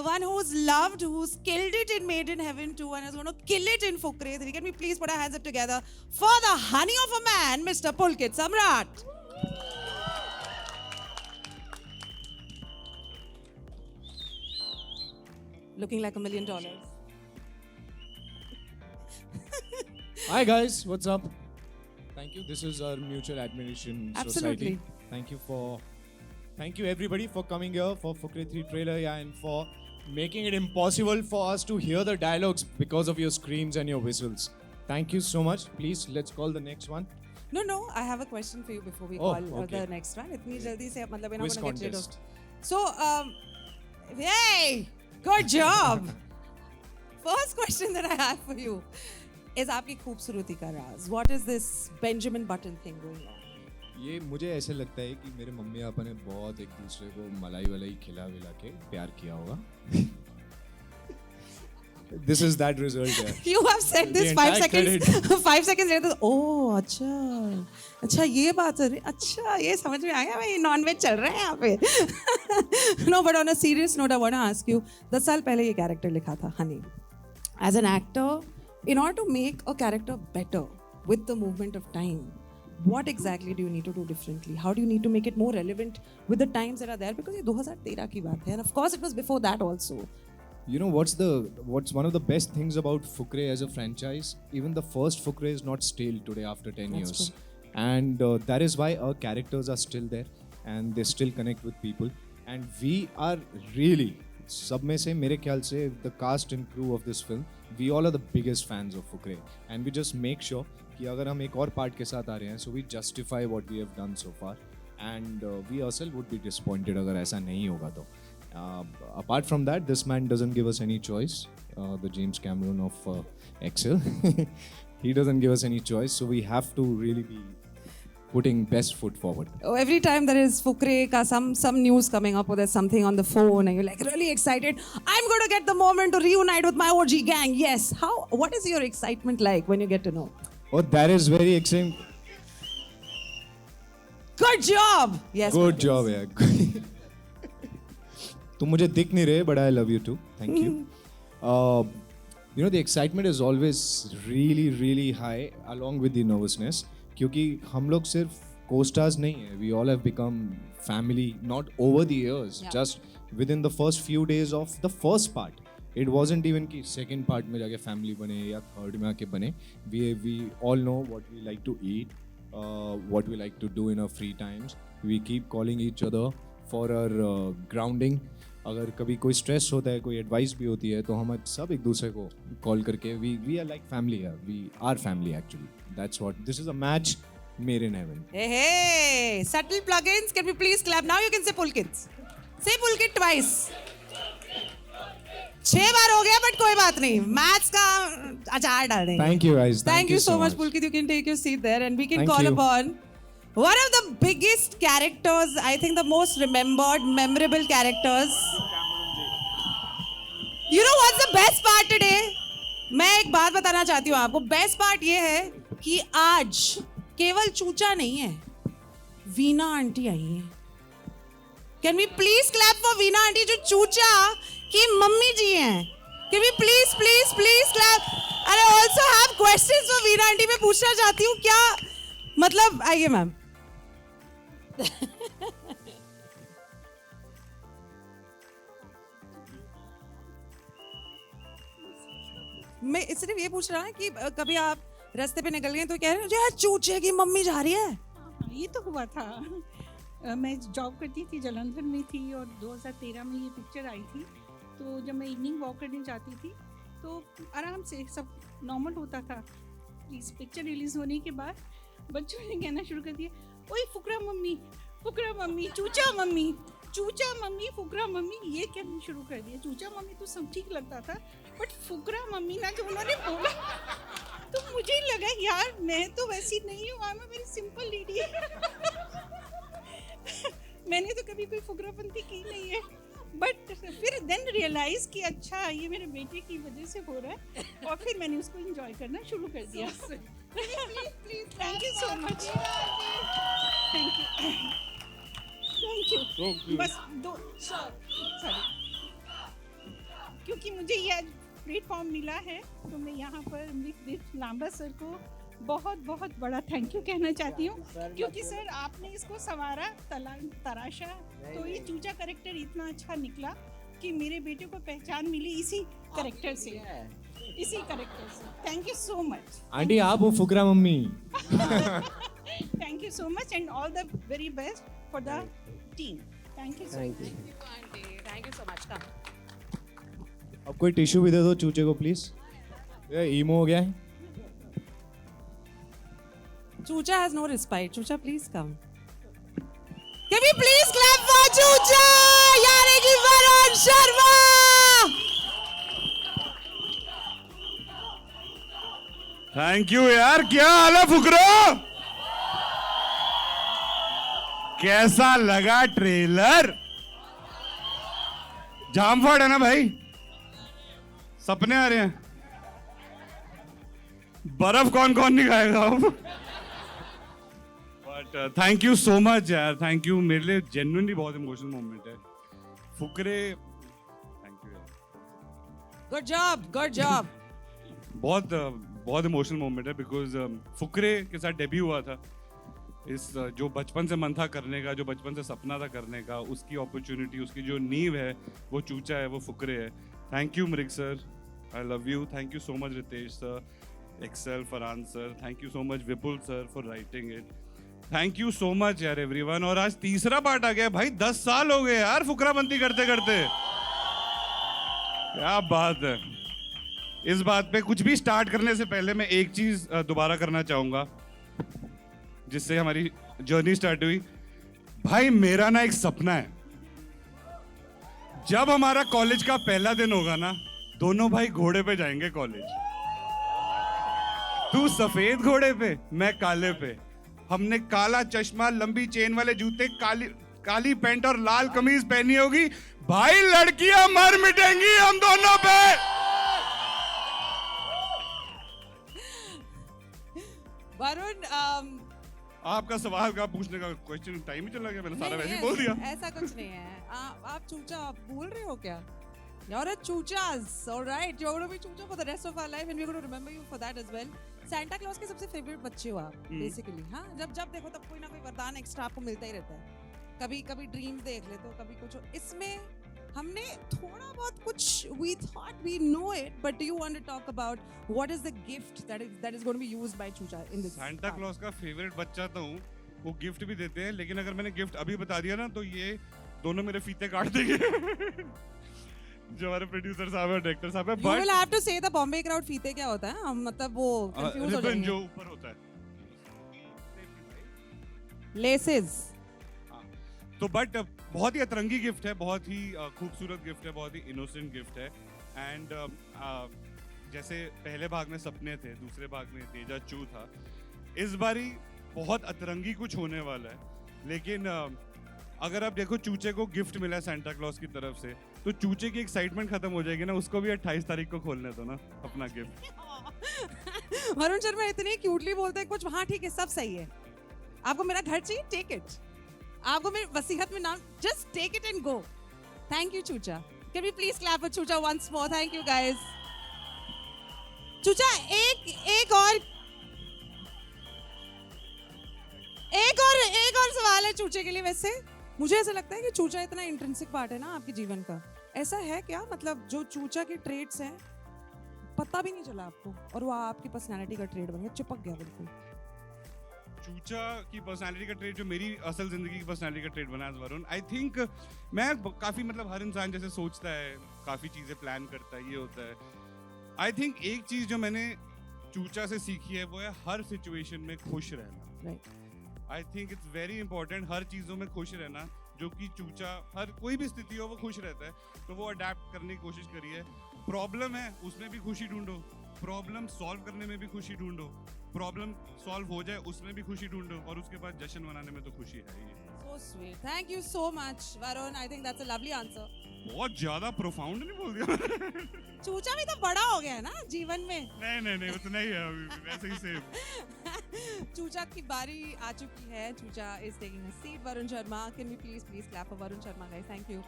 one who's loved, who's killed it in Made in Heaven 2 and is going to kill it in Fukre 3. Can we please put our hands up together for the honey of a man, Mr. Pulkit Samrat? Looking like $1 million. Hi guys, what's up? Thank you. This is our mutual admiration Absolutely. society. Thank you everybody for coming here for Fukre 3 trailer, and for making it impossible for us to hear the dialogues because of your screams and your whistles. Thank you so much. Please, let's call the next one. No, I have a question for you before we Oh, call okay. the next one. Itni jaldi se, matlab, we're not Quiz going to get rid of. contest. So, hey, good job. First question that I have for you is आपकी खूबसूरती का राज. What is this Benjamin Button thing going on? ये मुझे ऐसे लगता है कि मेरे मम्मी पापा ने बहुत एक दूसरे को मलाई वलाई खिला विला के प्यार किया होगा. This is that result. You have said this The 5 entire seconds. 5 seconds later, oh, अच्छा ये बात है. अच्छा ये समझ में आ गया भाई, नॉन-वेज चल रहा है यहाँ पे. No, but on a serious note, I want to ask you. 10 साल पहले ये कैरेक्टर लिखा था, Honey. As an actor, in order to make a character better with the movement of time, what exactly do you need to do differently? How do you need to make it more relevant with the times that are there? Because ये 2013 की बात है, and of course it was before that also. You know what's one of the best things about Fukre as a franchise? Even the first Fukre is not stale today after 10 That's years. true. And that is why our characters are still there and they still connect with people. And we are really, सब में से मेरे ख्याल से the cast and crew of this film, we all are the biggest fans of Fukre. And we just make sure कि अगर हम एक और part के साथ आ रहे हैं, so we justify what we have done so far. And we ourselves would be disappointed अगर ऐसा नहीं होगा तो. Apart from that, this man doesn't give us any choice. The James Cameron of Excel. He doesn't give us any choice. So we have to really be putting best foot forward. Every time there is Fukre ka some news coming up or there's something on the phone and you're like really excited, I'm going to get the moment to reunite with my OG gang. Yes. What is your excitement like when you get to know? Oh, that is very exciting. Good job. Yes. Good job, yeah. तुम मुझे दिख नहीं रहे, but I love you too. Thank you. You know, the excitement is always really, really high along with the nervousness. क्योंकि हम लोग सिर्फ co-stars नहीं हैं. We all have become family, not over the years, Yeah. just within the first few days of the first part. It wasn't even कि second part में जाके family बने या third में आके बने. We all know what we like to eat, what we like to do in our free times. We keep calling each other for our grounding. अगर कभी कोई स्ट्रेस होता है, कोई एडवाइस भी होती है, तो हम सब एक दूसरे को कॉल करके we are like family. We are family actually. That's what this is a match made in heaven. Hey, subtle plugins. Can we please clap? Now you can say Pulkit. Say Pulkit twice. 6 बार हो गया, but कोई बात नहीं. Maths का अचार डाल देंगे. Thank you guys. Thank you so much, Pulkit. You can take your seat there, and we can Thank call you. upon one of the biggest characters, I think the most remembered, memorable characters. You know what's the best part today? मैं एक बात बताना चाहती हूँ आपको. Best part ये है कि आज केवल चूचा नहीं है, वीना आंटी आई हैं. Can we please clap for Veena aunty जो चूचा की मम्मी जी हैं? Can we please clap? And I also have questions for Veena aunty. मैं पूछना चाहती हूँ क्या मतलब. आइए मैम. मैं सिर्फ ये पूछ रहा हूँ कि कभी आप रास्ते पे निकल गए तो कह रहे हैं यार चूचे की मम्मी जा रही है. ये तो हुआ था. मैं जॉब करती थी, जलंधर में थी, और 2013 में ये पिक्चर आई थी. तो जब मैं इवनिंग वॉक करने जाती थी तो आराम से सब नॉर्मल होता था. इस पिक्चर रिलीज़ होने के बाद बच्चों ने कहना शुरू कर दिया, ओए फुकरा मम्मी, चूचा मम्मी, फुकरा मम्मी, ये कहना शुरू कर दिया. चूचा मम्मी तो सब ठीक लगता था, बट फुकरा मम्मी ना जब उन्होंने बोला तो मुझे लगा यार मैं तो वैसी नहीं हूँ, मैं वेरी सिंपल लेडी. मैंने तो कभी कोई फुकरापंती की नहीं है. बट फिर देन रियलाइज कि अच्छा ये मेरे बेटे की वजह से हो रहा है, और फिर मैंने उसको एंजॉय करना शुरू कर दिया. Thank you so much. Thank you. बस दो सॉरी. क्योंकि मुझे ये आज प्लेटफॉर्म मिला है, तो मैं यहाँ पर मृग लांबा सर को बहुत बहुत बड़ा थैंक यू कहना चाहती हूँ, क्योंकि सर आपने इसको संवारा, तराशा, तो ये चूचा करेक्टर इतना अच्छा निकला कि मेरे बेटे को पहचान मिली इसी करेक्टर से, इसी करेक्टर से। Thank you so much aunty, आप वो फुकरा mummy. Thank you so much and all the very best for the team. Thank you so much. Thank you so much. Come. अब कोई टिश्यू भी दे दो चूचे को प्लीज, ये ईमो हो गया है। Chucha has no respite. Chucha, please come. Can we please clap for Chucha? यानी कि वरुण शर्मा. थैंक यू यार, क्या हाल है फुकरो? कैसा लगा ट्रेलर? जामफड़ है ना भाई, सपने आ रहे हैं। बर्फ कौन कौन नहीं खाएगा अब? But thank you so much यार, थैंक यू। मेरे लिए जेन्युइनली बहुत इमोशनल मोमेंट है। फुकरे, थैंक यू यार। Good job. Good job. बहुत इमोशनल मोमेंट है, बिकॉज फुकरे के साथ डेब्यू हुआ था। इस जो बचपन से मन था करने का, जो बचपन से सपना था करने का, उसकी अपॉर्चुनिटी, उसकी जो नींव है वो चूचा है, वो फुकरे है। Thank you Mrig sir, I love you. Thank you so much Ritesh sir, Excel, Farhan sir, thank you so much Vipul sir for writing it. Thank you so much यार एवरीवन। और आज तीसरा पार्ट आ गया भाई, 10 साल हो गए यार फुकराबंदी करते करते। क्या बात है। इस बात पे कुछ भी स्टार्ट करने से पहले मैं एक चीज दोबारा करना चाहूंगा, जिससे हमारी जर्नी स्टार्ट हुई। भाई मेरा ना एक सपना है, जब हमारा कॉलेज का पहला दिन होगा ना, दोनों भाई घोड़े पे जाएंगे कॉलेज। तू सफेद घोड़े पे, मैं काले पे। हमने काला चश्मा, लंबी चेन वाले जूते, काली पैंट और लाल कमीज पहनी होगी। भाई लड़कियां मर मिटेंगी हम दोनों पे। वरुण, आपका सवाल का पूछने का क्वेश्चन टाइम ही चला गया, मैंने सारा नहीं, वैसे ही बोल दिया। ऐसा कुछ नहीं है। आप चूचा भूल रहे हो क्या? You're a choochas, all right? You're going to be choocha for the rest of our life, and we're going to remember you for that as well. Santa Claus के सबसे फेवरेट बच्चे हो आप, basically. हाँ, जब देखो तब कोई ना कोई वरदान एक्स्ट्रा आपको मिलता ही रहता है। कभी ड्रीम्स देख लेते हो, कभी कुछ। इसमें हमने थोड़ा बहुत कुछ, we thought we know it, but do you want to talk about what is the gift that is going to be used by Chucha in this? Santa Claus का फेवरेट बच्चा तो हूँ, वो गिफ्ट भी देते हैं, लेकिन अगर मैंने गिफ्ट अभी बता दिया ना, तो ये दोनों मेरे फीते काट देंगे। जो हमारे प्रोड्यूसर साहब है, डायरेक्टर साहब है। You will have to say the Bombay crowd फीते क्या होता है? हम मतलब वो confused हो जाएंगे। जो ऊपर होता है, Laces. तो बट बहुत ही अतरंगी गिफ्ट है, बहुत ही खूबसूरत गिफ्ट है, बहुत ही इनोसेंट गिफ्ट है। एंड जैसे पहले भाग में सपने थे, दूसरे भाग में तेजा चू था, इस बारी बहुत अतरंगी कुछ होने वाला है। लेकिन अगर आप देखो, चूचे को गिफ्ट मिला है सेंटा क्लॉज की तरफ से, तो चूचे की एक्साइटमेंट खत्म हो जाएगी ना। उसको भी 28 तारीख को खोलने दो ना अपना गिफ्ट। वरुण शर्मा इतने क्यूटली बोलते हैं कुछ। हाँ ठीक है, सब सही है। आपको मेरा घर चाहिए, टेक इट। आपको मेरी वसीयत में नाम, just take it and go. Thank you Choocha. Can we please clap for Choocha once more? Thank you guys. Choocha, एक और सवाल है चूचे के लिए। वैसे मुझे ऐसा लगता है कि चूचा इतना इंट्रिंसिक पार्ट है ना आपके जीवन का। ऐसा है क्या, मतलब जो चूचा के ट्रेड्स हैं पता भी नहीं चला आपको, और वो आपकी पर्सनालिटी का ट्रेड बन गया, चिपक गया बिल्कुल? चूचा की पर्सनालिटी का ट्रेड जो मेरी असल जिंदगी की पर्सनालिटी का ट्रेड बना है वरुण। आई थिंक मैं काफी, मतलब हर इंसान जैसे सोचता है, काफी चीजें प्लान करता है, ये होता है। आई थिंक एक चीज जो मैंने चूचा से सीखी है वो है हर सिचुएशन में खुश रहना। Right. I think it's very important हर चीज़ों में खुश रहना, जो कि चूचा हर कोई भी स्थिति हो वो खुश रहता है, तो वो अडेप्ट करने की कोशिश करी है। प्रॉब्लम है उसमें भी खुशी ढूंढो, प्रॉब्लम सॉल्व करने में भी खुशी ढूंढो, प्रॉब्लम सॉल्व हो जाए उसमें भी खुशी ढूंढो, और उसके बाद जश्न मनाने में तो खुशी है ही। So sweet. Thank you so much, Varun. I think that's a lovely answer. बहुत ज्यादा प्रोफाउंड नहीं बोल दिया? चूचा भी तो बड़ा हो गया है ना जीवन में। नहीं उतना ही है अभी, वैसे ही सेम। चूचा की बारी आ चुकी है। चूचा is taking a seat. Varun Sharma, can we please clap for Varun Sharma, guys? Thank you.